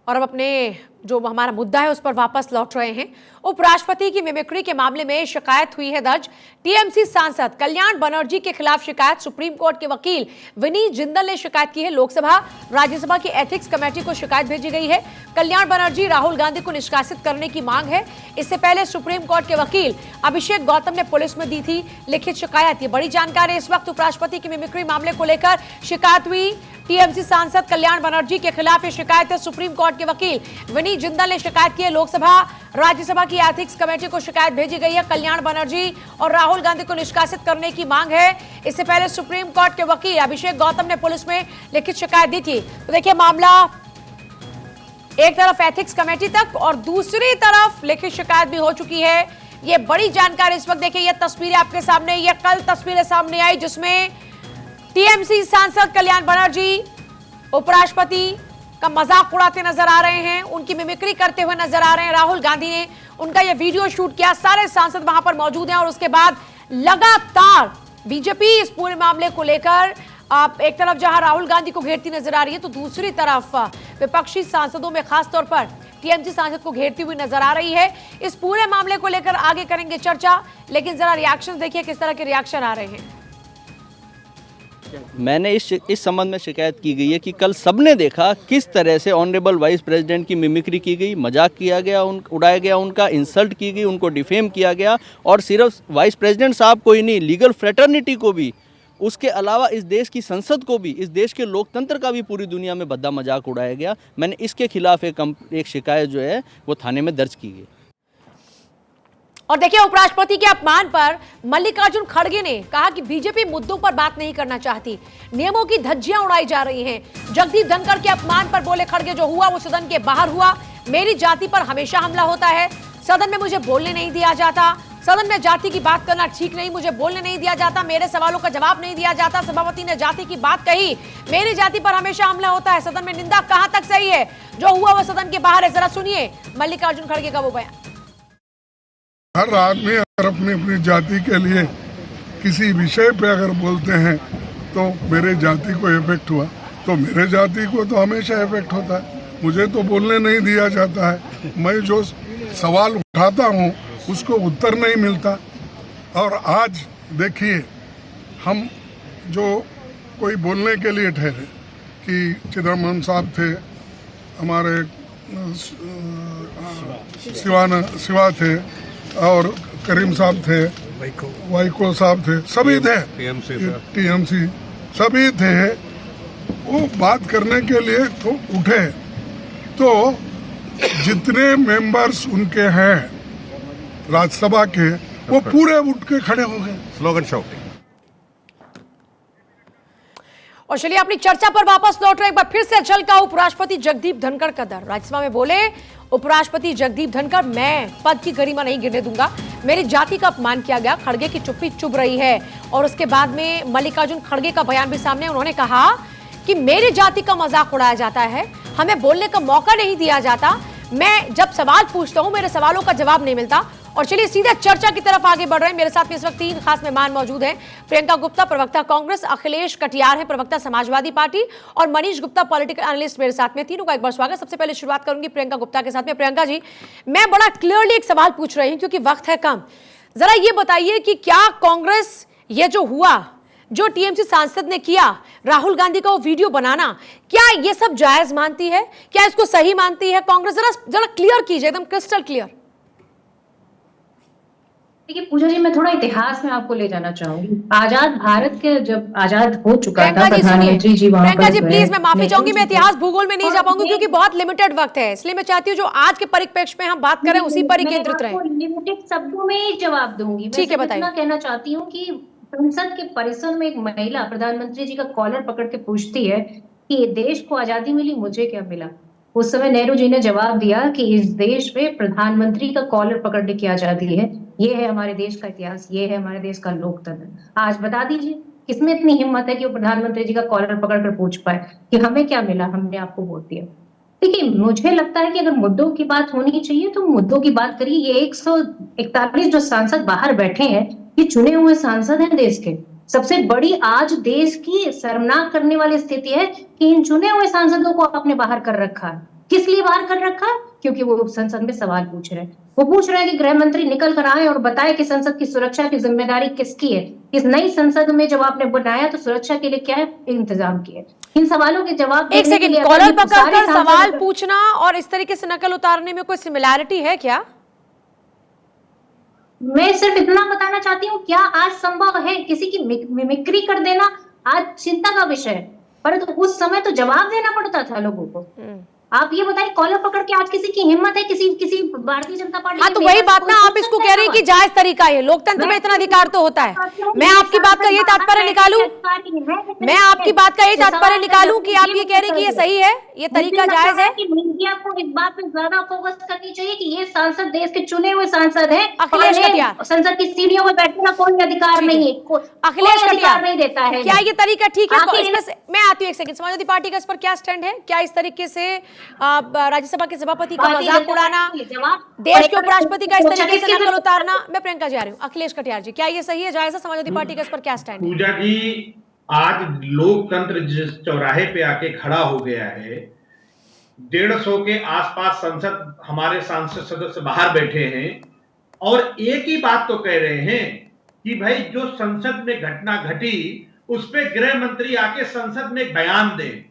और अब अपने जो हमारा मुद्दा है उस पर वापस लौट रहे हैं। उपराष्ट्रपति की मिमिक्री के मामले में शिकायत हुई है दर्ज। टीएमसी सांसद कल्याण बनर्जी के खिलाफ शिकायत सुप्रीम कोर्ट के वकील विनीत जिंदल ने शिकायत की है। लोकसभा राज्यसभा की एथिक्स कमेटी को शिकायत भेजी गई है। कल्याण बनर्जी राहुल गांधी को निष्कासित करने की मांग है। इससे पहले सुप्रीम कोर्ट के वकील अभिषेक गौतम ने पुलिस में दी थी लिखित शिकायत। ये बड़ी जानकारी। इस वक्त उपराष्ट्रपति की मिमिक्री मामले को लेकर शिकायत हुई। टीएमसी सांसद कल्याण बनर्जी के खिलाफ ये शिकायत है। सुप्रीम कोर्ट के वकील विनीत जिंदल ने शिकायत की है। लोकसभा राज्यसभा की एथिक्स कमेटी को शिकायत भेजी गई है। कल्याण बनर्जी और राहुल गांधी को निष्कासित करने की मांग है। इससे पहले सुप्रीम कोर्ट के वकील अभिषेक गौतम ने पुलिस में लिखित शिकायत दी थी। तो देखिए, मामला एक तरफ एथिक्स कमेटी तक और दूसरी तरफ लिखित शिकायत भी हो चुकी है। ये बड़ी जानकारी इस वक्त। देखिए, ये तस्वीरें आपके सामने, ये कल तस्वीरें सामने आई जिसमें टीएमसी सांसद कल्याण बनर्जी उपराष्ट्रपति का मजाक उड़ाते नजर आ रहे हैं, उनकी मिमिक्री करते हुए नजर आ रहे हैं। राहुल गांधी ने उनका यह वीडियो शूट किया। सारे सांसद वहां पर मौजूद हैं और उसके बाद लगातार बीजेपी इस पूरे मामले को लेकर आप एक तरफ जहां राहुल गांधी को घेरती नजर आ रही है तो दूसरी तरफ विपक्षी सांसदों में खासतौर पर टीएमसी सांसद को घेरती हुई नजर आ रही है। इस पूरे मामले को लेकर आगे करेंगे चर्चा, लेकिन जरा रिएक्शन देखिए किस तरह के रिएक्शन आ रहे हैं। मैंने इस संबंध में शिकायत की गई है कि कल सबने देखा किस तरह से ऑनरेबल वाइस प्रेसिडेंट की मिमिक्री की गई, मजाक किया गया, उड़ाया गया, उनका इंसल्ट की गई, उनको डिफेम किया गया। और सिर्फ वाइस प्रेसिडेंट साहब को ही नहीं, लीगल फ्रेटर्निटी को भी, उसके अलावा इस देश की संसद को भी, इस देश के लोकतंत्र का भी पूरी दुनिया में भद्दा मजाक उड़ाया गया। मैंने इसके खिलाफ एक शिकायत जो है वो थाने में दर्ज की गई। और देखिए, उपराष्ट्रपति के अपमान पर मल्लिकार्जुन खड़गे ने कहा कि बीजेपी मुद्दों पर बात नहीं करना चाहती, नियमों की धज्जियां उड़ाई जा रही हैं। जगदीप धनखड़ के अपमान पर बोले खड़गे, जो हुआ वो सदन के बाहर हुआ। मेरी जाति पर हमेशा हमला होता है, सदन में मुझे बोलने नहीं दिया जाता, सदन में जाति की बात करना ठीक नहीं, मुझे बोलने नहीं दिया जाता, मेरे सवालों का जवाब नहीं दिया जाता। सभापति ने जाति की बात कही, मेरी जाति पर हमेशा हमला होता है, सदन में निंदा कहां तक सही है, जो हुआ वो सदन के बाहर है। जरा सुनिए मल्लिकार्जुन खड़गे का वो बयान। हर आदमी अगर अपनी अपनी जाति के लिए किसी विषय पे अगर बोलते हैं तो मेरे जाति को इफेक्ट हुआ, तो मेरे जाति को तो हमेशा इफेक्ट होता है। मुझे तो बोलने नहीं दिया जाता है, मैं जो सवाल उठाता हूँ उसको उत्तर नहीं मिलता। और आज देखिए, हम जो कोई बोलने के लिए ठहरे कि चिदम्बरम साहब थे, हमारे शिवा थे और करीम साहब थे, वाइको साहब थे, सभी थे, टीएमसी सभी थे। वो बात करने के लिए तो उठे, तो जितने मेंबर्स उनके हैं राज्यसभा के, वो पूरे उठ के खड़े हो गए, स्लोगन शो। और चलिए अपनी चर्चा पर वापस लौट रहे, एक बार फिर से झलका उपराष्ट्रपति जगदीप धनखड़ का दर। राज्यसभा में बोले उपराष्ट्रपति जगदीप धनखड़, मैं पद की गरिमा नहीं गिरने दूंगा, मेरी जाति का अपमान किया गया। खड़गे की चुप्पी चुभ रही है। और उसके बाद में मल्लिकार्जुन खड़गे का बयान भी सामने। उन्होंने कहा कि मेरी जाति का मजाक उड़ाया जाता है, हमें बोलने का मौका नहीं दिया जाता, मैं जब सवाल पूछता हूं मेरे सवालों का जवाब नहीं मिलता। और चलिए सीधे चर्चा की तरफ आगे बढ़ रहे हैं। मेरे साथ में इस वक्त तीन खास मेहमान मौजूद हैं। प्रियंका गुप्ता, प्रवक्ता कांग्रेस, अखिलेश कटियार हैं, प्रवक्ता समाजवादी पार्टी, और मनीष गुप्ता, पॉलिटिकल एनालिस्ट मेरे साथ में। तीनों का एक बार स्वागत। सबसे पहले शुरुआत करूंगी प्रियंका गुप्ता के साथ में। प्रियंका जी, मैं बड़ा क्लियरली एक सवाल पूछ रही हूं क्योंकि वक्त है कम। जरा ये बताइए कि क्या कांग्रेस, ये जो हुआ, जो टीएमसी सांसद ने किया, राहुल गांधी का वो वीडियो बनाना, क्या ये सब जायज मानती है? क्या इसको सही मानती है कांग्रेस? जरा क्लियर कीजिए, एकदम क्रिस्टल क्लियर। देखिए पूजा जी, मैं थोड़ा इतिहास में आपको ले जाना चाहूंगी। आजाद भारत के जब आजाद हो चुका था, प्रधानमंत्री जी वहां पर। जी प्लीज, मैं माफी चाहूंगी, मैं इतिहास भूगोल में नहीं जा पाऊंगी क्योंकि बहुत लिमिटेड वक्त है, इसलिए मैं चाहती हूँ जो आज के परिप्रेक्ष्य में हम बात करें उसी पर ही केंद्रित रहे। लिमिटेड शब्दों में ही जवाब दूंगी। ठीक है, बताइए। मैं कहना चाहती हूँ कि संसद के परिसर में एक महिला प्रधानमंत्री जी का कॉलर पकड़ के पूछती है कि देश को आजादी मिली, मुझे क्या मिला। उस समय नेहरू जी ने जवाब दिया कि इस देश में प्रधानमंत्री का कॉलर पकड़ने की आजादी है, ये है हमारे देश का इतिहास, ये है हमारे देश का लोकतंत्र। आज बता दीजिए किसमें इतनी हिम्मत है कि वो प्रधानमंत्री जी का कॉलर पकड़ कर पूछ पाए कि हमें क्या मिला, हमने आपको वोट दिया। देखिए, मुझे लगता है कि अगर मुद्दों की बात होनी चाहिए तो मुद्दों की बात करिए। ये 141 जो सांसद बाहर बैठे हैं, ये चुने हुए सांसद हैं देश के। सबसे बड़ी आज देश की शर्मनाक करने वाली स्थिति है कि इन चुने हुए सांसदों को आपने बाहर कर रखा है। किस लिए बाहर कर रखा? क्योंकि वो संसद में सवाल पूछ रहे हैं। वो पूछ रहे हैं कि गृह मंत्री निकल कर आए और बताए कि संसद की सुरक्षा की जिम्मेदारी किसकी है। इस नई संसद में जब आपने बनाया तो सुरक्षा के लिए क्या इंतजाम किए? इन सवालों के जवाब एक देने के सेकंड, लिए कॉलर पकड़कर सवाल पूछना और इस तरीके से नकल उतारने में कोई सिमिलैरिटी है क्या? मैं सिर्फ इतना बताना चाहती हूँ, क्या आज संभव है किसी की मिमिक्री कर देना? आज चिंता का विषय है, परंतु उस समय तो जवाब देना पड़ता था लोगों को। आप ये बताइए, कॉलर पकड़ के आज किसी की हिम्मत है किसी भारतीय जनता पार्टी? हाँ, तो वही बात ना, आप इसको कह रहे हैं कि जायज तरीका है, लोकतंत्र में इतना अधिकार तो होता है। मैं आपकी बात का ये तात्पर्य निकालूं, मैं आपकी बात का ये तात्पर्य निकालूं कि आप ये कह रहे हैं कि ये सही है, ये तरीका जायज है? मीडिया को इस बात पे ज्यादा फोकस करनी चाहिए कि ये सांसद देश के चुने हुए सांसद हैं। अखिलेश कटियार, संसद की सीढ़ियों में बैठने का कोई अधिकार नहीं है, अखिलेश कटियार नहीं देता है। क्या ये तरीका ठीक है? मैं आती हूँ, एक सेकंड। समाजवादी पार्टी का इस पर क्या स्टैंड है? क्या इस तरीके से राज्यसभा के सभापति का मजाक उड़ाना, देश के उपराष्ट्रपति का इस तरीके से नकल उतारना? मैं प्रियंका जा रही हूँ। अखिलेश कटियार जी, क्या ये सही है, जायज है? समाजवादी पार्टी का इस पर क्या स्टैंड है? पूजा जी, आज लोकतंत्र जिस चौराहे पे आके खड़ा हो गया है, 150 के आसपास संसद हमारे सांसद सदस्य बाहर बैठे हैं और एक ही बात तो कह रहे हैं कि भाई जो संसद में घटना घटी उस पे गृह मंत्री आके संसद में एक बयान दें।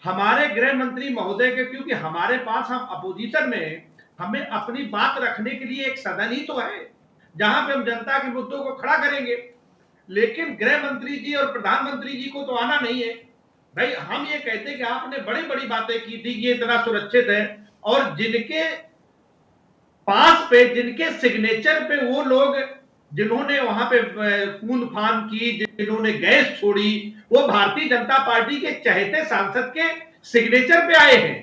हमारे गृह मंत्री महोदय के, क्योंकि हमारे पास, हम अपोजिशन में, हमें अपनी बात रखने के लिए एक सदन ही तो है जहां पे हम जनता के मुद्दों को खड़ा करेंगे। लेकिन गृह मंत्री जी और प्रधानमंत्री जी को तो आना नहीं है। भाई हम ये कहते हैं कि आपने बड़ी बड़ी बातें की थी, ये इतना सुरक्षित है, और जिनके पास पे, जिनके सिग्नेचर पे वो लोग जिन्होंने वहां पे खून फान की, जिन्होंने गैस छोड़ी, वो भारतीय जनता पार्टी के चहेते सांसद के सिग्नेचर पे आए हैं।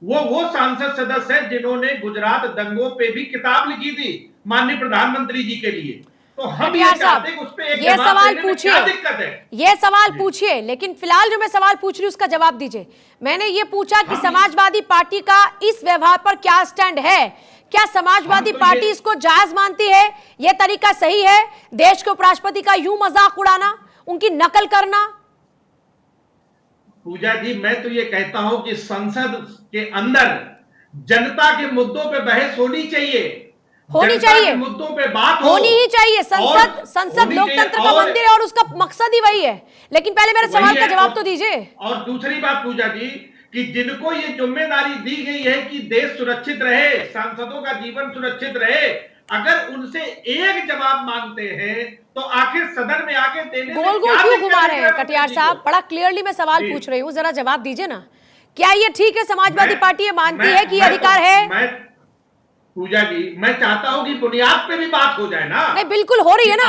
वो सांसद सदस्य हैं जिन्होंने गुजरात दंगों पे भी किताब लिखी थी माननीय प्रधानमंत्री जी के लिए। तो हम ये चाहते हैं कि उस पे एक सवाल पूछिए, क्या दिक्कत है? ये सवाल पूछिए, लेकिन फिलहाल जो मैं सवाल पूछ रही हूं उसका जवाब दीजिए। मैंने ये पूछा कि समाजवादी पार्टी का इस व्यवहार पर क्या स्टैंड है? क्या समाजवादी पार्टी इसको जायज मानती है? यह तरीका सही है देश के उपराष्ट्रपति का यूं मजाक उड़ाना, उनकी नकल करना? पूजा जी, मैं तो ये कहता हूं कि संसद के अंदर जनता के मुद्दों पे बहस होनी चाहिए, मुद्दों पे बात होनी ही चाहिए। संसद लोकतंत्र का मंदिर है और उसका मकसद ही वही है। लेकिन पहले मेरे सवाल का जवाब तो दीजिए। और दूसरी बात पूजा जी, कि जिनको ये जिम्मेदारी दी गई है कि देश सुरक्षित रहे, सांसदों का जीवन सुरक्षित रहे, अगर उनसे एक जवाब मांगते हैं तो आखिर सदन में आके देने गोल गोल क्यों घुमा रहे हैं कटियार साहब? बड़ा क्लियरली मैं सवाल पूछ रही हूँ, जरा जवाब दीजिए ना। क्या ये ठीक है? समाजवादी पार्टी ये मानती है कि अधिकार है? पूजा जी, मैं चाहता हूं कि बुनियाद पे भी बात हो जाए ना। नहीं, बिल्कुल हो रही है ना।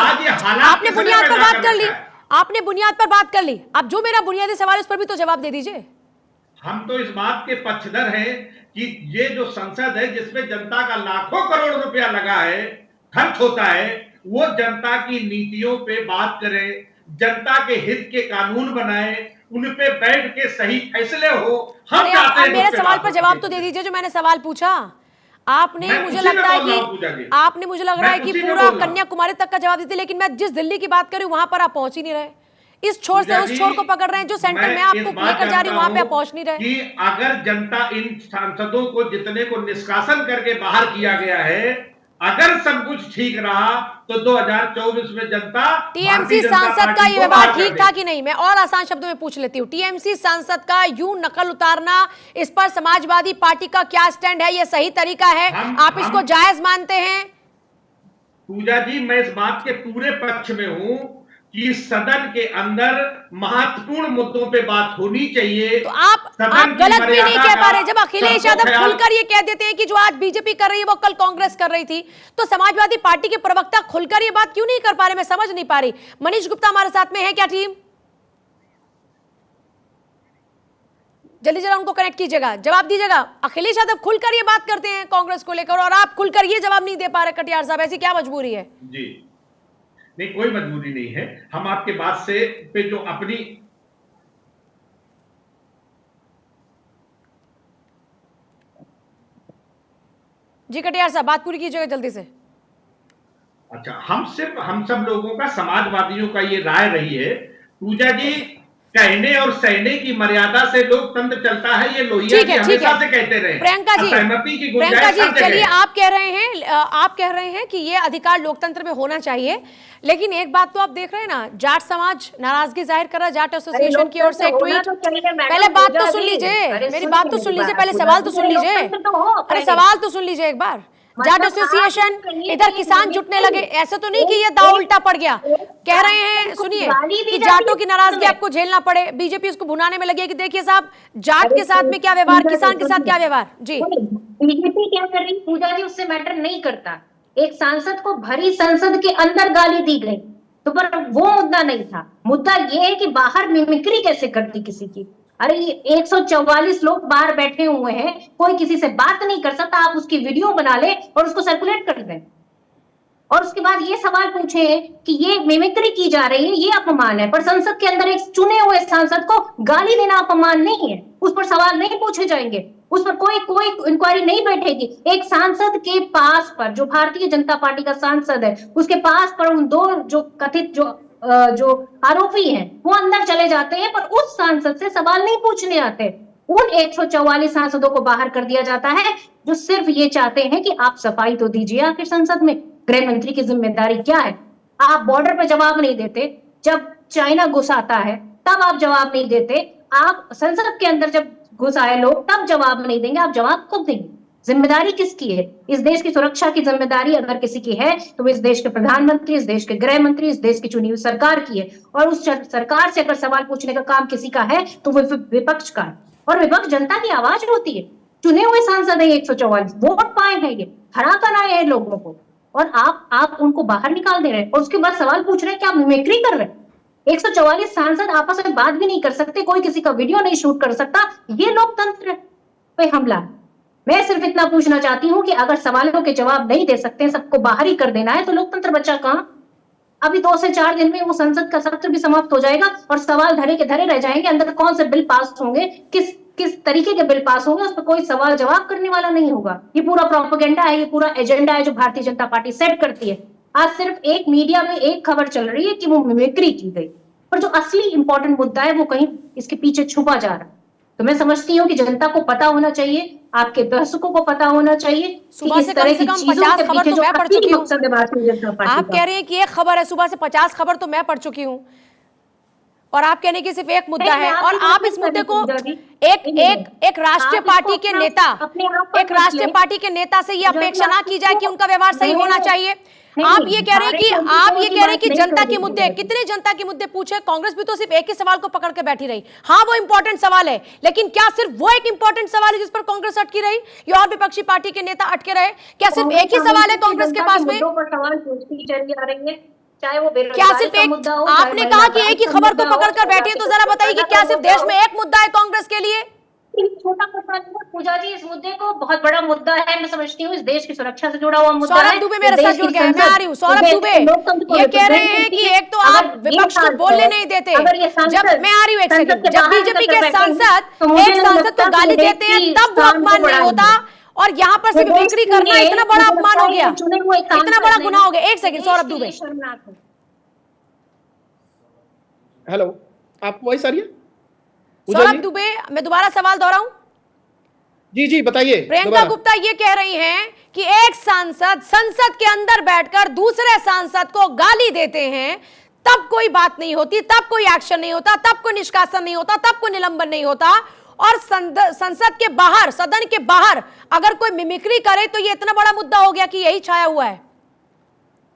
आपने बुनियाद पर बात कर ली, आपने बुनियाद पर बात कर ली। अब जो मेरा बुनियादी सवाल है उस पर भी तो जवाब दे दीजिए। हम तो इस बात के पक्षधर हैं कि ये जो संसद है जिसमें जनता का लाखों करोड़ रुपया लगा है, खर्च होता है, वो जनता की नीतियों पे बात करे, जनता के हित के कानून बनाए, उन पे बैठ के सही फैसले हो। हम चाहते हैं मेरे सवाल पर जवाब तो दे दीजिए जो मैंने सवाल पूछा। आपने मुझे लगता है कि आपने मुझे लग रहा है कि पूरा कन्याकुमारी तक का जवाब देते, लेकिन मैं जिस दिल्ली की बात कर रही हूं वहां पर आप पहुंच ही नहीं रहे। इस छोर से उस छोर को पकड़ रहे हैं, जो सेंटर में आपको लेकर जा रही हूं वहां पे आप पहुंच नहीं रहे। कि अगर जनता इन सांसदों को जितने को निष्कासन करके बाहर किया गया है, अगर सब कुछ ठीक रहा तो 2024 में जनता टीएमसी सांसद का ये व्यवहार ठीक था कि नहीं? मैं और आसान शब्दों में पूछ लेती हूँ, टीएमसी सांसद का यूं नकल उतारना, इस पर समाजवादी पार्टी का क्या स्टैंड है? ये सही तरीका है? आप इसको जायज मानते हैं? पूजा जी, मैं इस बात के पूरे पक्ष में हूं कि सदन के अंदर महत्वपूर्ण मुद्दों पे बात होनी चाहिए। तो आप गलत भी नहीं कह पा रहे। जब अखिलेश यादव खुलकर ये कह देते हैं कि जो आज बीजेपी कर रही है वो कल कांग्रेस कर रही थी, तो समाजवादी पार्टी के प्रवक्ता खुलकर ये बात क्यों नहीं कर पा रहे? मैं समझ नहीं पा रही। मनीष गुप्ता हमारे साथ में है क्या टीम? जल्दी जरा उनको कनेक्ट कीजिएगा, जवाब दीजिएगा। अखिलेश यादव खुलकर ये बात करते हैं कांग्रेस को लेकर और आप खुलकर ये जवाब नहीं दे पा रहे। कटियार साहब, ऐसी क्या मजबूरी है? जी नहीं, कोई मजबूरी नहीं है। हम आपके बात से पे जो अपनी जी कटियार साहब, बात पूरी कीजिएगा जल्दी से। अच्छा, हम सब लोगों का, समाजवादियों का ये राय रही है पूजा जी कहने और सहने की मर्यादा से लोकतंत्र चलता है, ये लोहिया ठीक जी है, ठीक हमेशा है। से कहते रहे। प्रियंका जी, असहमति की प्रियंका गुंजाइश जी, हर जगह चलिए है। आप कह रहे हैं कि ये अधिकार लोकतंत्र में होना चाहिए, लेकिन एक बात तो आप देख रहे हैं ना, जाट समाज नाराजगी जाहिर कर रहा है, जाट एसोसिएशन की ओर से एक ट्वीट। पहले बात तो सुन लीजिए, मेरी बात तो सुन लीजिए, पहले सवाल तो सुन लीजिए, अरे सवाल तो सुन लीजिए एक बार। जाट एसोसिएशन, इधर किसान जुटने लगे, ऐसे तो नहीं कि ये दाव उल्टा पड़ गया। कह रहे हैं, सुनिए, कि जाटों की नाराजगी आपको झेलना पड़े, बीजेपी उसको भुनाने में लगी है कि देखिए साहब, जाट के साथ में क्या व्यवहार, किसान के साथ क्या व्यवहार। जी, बीजेपी क्या कर रही पूजा जी, उससे मैटर नहीं करता। एक सांसद को भरी संसद के अंदर गाली दी गई, तो पर वो मुद्दा नहीं था। मुद्दा ये है कि बाहर मिमिक्री कैसे करती किसी की। अरे ये 144 लोग बाहर बैठे हुए हैं, कोई किसी से बात नहीं कर सकता, आप उसकी वीडियो बना ले और उसको सर्कुलेट कर दें, और उसके बाद ये सवाल पूछे कि ये मिमिक्री की जा रही है, ये अपमान है। पर संसद के अंदर एक चुने हुए सांसद को गाली देना अपमान नहीं है, उस पर सवाल नहीं पूछे जाएंगे, उस पर कोई इंक्वायरी नहीं बैठेगी। एक सांसद के पास पर, जो भारतीय जनता पार्टी का सांसद है, उसके पास पर उन दो जो कथित जो आरोपी हैं वो अंदर चले जाते हैं, पर उस सांसद से सवाल नहीं पूछने आते। उन 144 सांसदों को बाहर कर दिया जाता है, जो सिर्फ ये चाहते हैं कि आप सफाई तो दीजिए आखिर संसद में। गृह मंत्री की जिम्मेदारी क्या है? आप बॉर्डर पर जवाब नहीं देते, जब चाइना घुस आता है तब आप जवाब नहीं देते, आप संसद के अंदर जब घुस आए लोग तब जवाब नहीं देंगे, आप जवाब कब देंगे? जिम्मेदारी किसकी है? इस देश की सुरक्षा की जिम्मेदारी अगर किसी की है तो इस देश के प्रधानमंत्री, इस देश के गृह मंत्री, इस देश की चुनी हुई सरकार की है। और उस सरकार से अगर सवाल पूछने का काम किसी का है तो वो विपक्ष का है, और विपक्ष जनता की आवाज होती है। चुने हुए सांसद है 144, वोट पाए हैं, ये हरा कर आए हैं लोगों को, और आप उनको बाहर निकाल दे रहे हैं और उसके बाद सवाल पूछ रहे हैं कि आप मिमिक्री कर रहे हैं। 144 सांसद आपस में बात भी नहीं कर सकते, कोई किसी का वीडियो नहीं शूट कर सकता, ये लोकतंत्र पे हमला है। मैं सिर्फ इतना पूछना चाहती हूँ कि अगर सवालों के जवाब नहीं दे सकते, सबको बाहर ही कर देना है, तो लोकतंत्र बचा कहां? अभी 2 से 4 दिन में वो संसद का सत्र भी समाप्त हो जाएगा और सवाल धरे के धरे रह जाएंगे। अंदर कौन से बिल पास होंगे, किस तरीके के बिल पास होंगे, उस पर कोई सवाल जवाब करने वाला नहीं होगा। ये पूरा प्रोपेगेंडा है, ये पूरा एजेंडा है जो भारतीय जनता पार्टी सेट करती है। आज सिर्फ एक मीडिया में एक खबर चल रही है कि वो मिमिक्री की गई, पर जो असली इंपॉर्टेंट मुद्दा है वो कहीं इसके पीछे छुपा जा रहा है। तो मैं समझती हूँ कि जनता को पता होना चाहिए, आपके दर्शकों को पता होना चाहिए कि इस तरह की चीजों के पीछे जो असली मकसद है भारतीय जनता पार्टी का। आप कह रहे हैं कि एक खबर है, सुबह से 50 खबर तो मैं पढ़ चुकी हूँ, और आप कहने की सिर्फ एक मुद्दा है, और आप इस मुद्दे को एक राष्ट्रीय पार्टी के नेता, एक राष्ट्रीय पार्टी के नेता से ये अपेक्षा ना की जाए कि उनका व्यवहार सही होना चाहिए। आप ये कह रहे हैं कि जनता के मुद्दे, कितने जनता के मुद्दे पूछे? कांग्रेस भी तो सिर्फ एक ही सवाल को पकड़ के बैठी रही। हाँ, वो इंपॉर्टेंट सवाल है, लेकिन क्या सिर्फ वो एक इंपॉर्टेंट सवाल है जिस पर कांग्रेस अटकी रही, या और विपक्षी पार्टी के नेता अटके रहे? क्या सिर्फ एक ही सवाल है कांग्रेस के पास में? सवाल पूछती चली आ रही है, चाहे वो क्या सिर्फ एक? आपने कहा कि एक ही खबर को पकड़ कर बैठी है, तो जरा बताइए कि क्या सिर्फ देश में एक मुद्दा है कांग्रेस के लिए? छोटा पूजा जी, इस मुद्दे को बहुत बड़ा मुद्दा है। मैं समझती हूँ इस देश की सुरक्षा से जुड़ा हुआ मुद्दा है। सौरभ दुबे मेरे साथ जुड़ गए, मैं आ रही हूँ। सौरभ दुबे ये कह रहे हैं कि एक तो आप विपक्ष को बोलने नहीं देते, जब मैं आ रही हूँ एक सेकंड, जब बीजेपी के सांसद एक सांसद को गाली देते हैं तब वो अपमान नहीं होता, और यहाँ पर सिर्फ बिक्री करना इतना बड़ा अपमान हो गया, इतना बड़ा गुनाह हो गया। एक सेकंड, सौरभ दुबे। हेलो, आपको वॉइस आ रही है? सौरभ दुबे, मैं दोबारा सवाल दोहराऊं? जी बताइए। प्रियंका गुप्ता ये कह रही हैं कि एक सांसद संसद के अंदर बैठकर दूसरे सांसद को गाली देते हैं, तब कोई बात नहीं होती, तब कोई एक्शन नहीं होता, तब कोई निष्कासन नहीं होता, तब कोई निलंबन नहीं होता, और संसद के बाहर, सदन के बाहर अगर कोई मिमिक्री करे तो ये इतना बड़ा मुद्दा हो गया कि यही छाया हुआ है।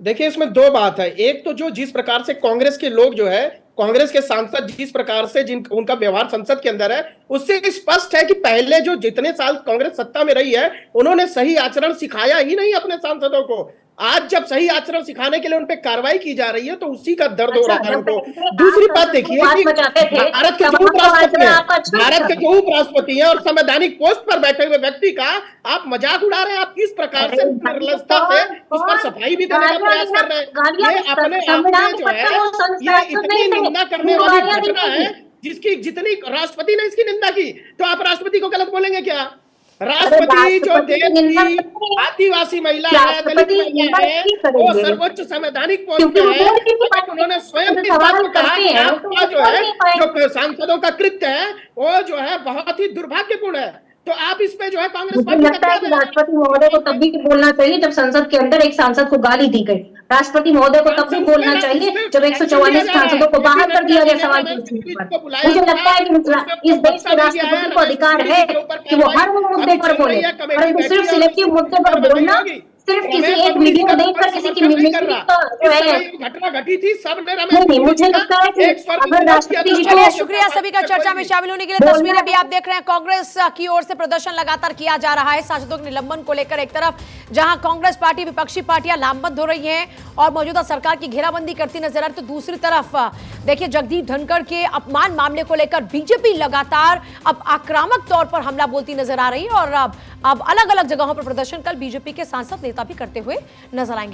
देखिए, इसमें दो बात है। एक तो जो जिस प्रकार से कांग्रेस के लोग जो है, कांग्रेस के सांसद जिस प्रकार से उनका व्यवहार संसद के अंदर है, उससे स्पष्ट है कि पहले जो जितने साल कांग्रेस सत्ता में रही है, उन्होंने सही आचरण सिखाया ही नहीं अपने सांसदों को। आज जब सही आचरण सिखाने के लिए उन पे कार्रवाई की जा रही है तो उसी का दर्द हो रहा है उनको। दूसरी बात देखिए कि भारत के जो उपराष्ट्रपति हैं, भारत के जो उपराष्ट्रपति हैं और संवैधानिक पोस्ट पर बैठे हुए व्यक्ति का आप मजाक उड़ा रहे हैं। आप किस प्रकार से निर्लजता से उस पर सफाई भी देने का प्रयास कर रहे हैं। ये अपने आप में जो है, ये इतनी निंदा करने वाली घटना है जिसकी जितनी राष्ट्रपति ने इसकी निंदा की, तो आप राष्ट्रपति को गलत बोलेंगे क्या? राष्ट्रपति जो राष्ट्रपति देश की निंदा की करेंगे। आदिवासी महिला है, दलित राष्ट्रपति महिला निंदा है, नहीं वो करेंगे। सर्वोच्च संवैधानिक पोस्ट क्योंकि पे वो है। बोल ही नहीं अगर उन्होंने स्वयं पाएंगे। इस बात को सवाल कहा करते कि हैं, आपका तो जो बोल है, नहीं पाएंगे। जो सांसदों का कृत्य है, वो जो है बहुत ही दुर्भाग्यपूर्ण है, तो आप इस पे जो है कांग्रेस मुझे पार्टी का लगता है कि क्या राष्ट्रपति महोदय को तब भी बोलना चाहिए जब संसद के अंदर एक सांसद को गाली दी गई। राष्ट्रपति महोदय को तब भी बोलना चाहिए जब 144 सांसदों को बाहर कर दिया गया सवाल पूछने पर। मुझे लगता है कि इस देश के राष्ट्रपति को अधिकार है कि वो हर वो मुद्दे पर बोले, परंतु सिर्फ सिलेक्टिव मुद्दे पर बोलना, सिर्फ किसी एक वीडियो देखकर किसी की मिमिक्री का जो है, घटना घटी थी, सबने नहीं, मुझे लगता है कि अगर राष्ट्रपति जी चलिए को शुक्रिया सभी का चर्चा में शामिल होने के लिए। तस्वीरें भी आप देख रहे हैं, कांग्रेस की ओर से प्रदर्शन लगातार किया जा रहा है सांसदों के निलंबन को लेकर। एक तरफ जहां कांग्रेस पार्टी, विपक्षी पार्टियां लामबंद हो रही हैं और मौजूदा सरकार की घेराबंदी करती नजर आ रही, तो दूसरी तरफ देखिए जगदीप धनखड़ के अपमान मामले को लेकर बीजेपी लगातार अब आक्रामक तौर पर हमला बोलती नजर आ रही है और अब अलग अलग जगहों पर प्रदर्शन कल बीजेपी के सांसद नेता भी करते हुए नजर आएंगे।